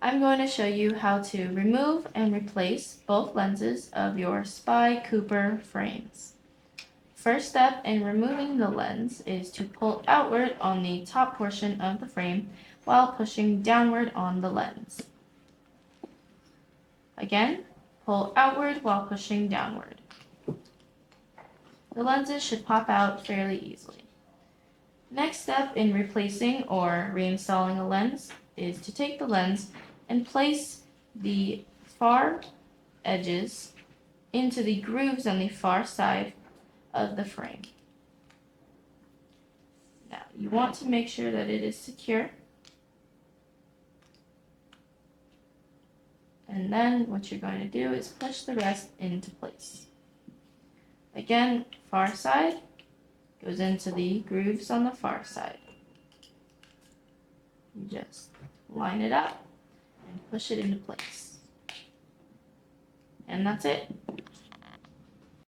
I'm going to show you how to remove and replace both lenses of your Spy Cooper frames. First step in removing the lens is to pull outward on the top portion of the frame while pushing downward on the lens. Again, pull outward while pushing downward. The lenses should pop out fairly easily. Next step in replacing or reinstalling a lens is to take the lens and place the far edges into the grooves on the far side of the frame. Now, you want to make sure that it is secure. And then what you're going to do is push the rest into place. Again, far side goes into the grooves on the far side. You just line it up and push it into place. And that's it.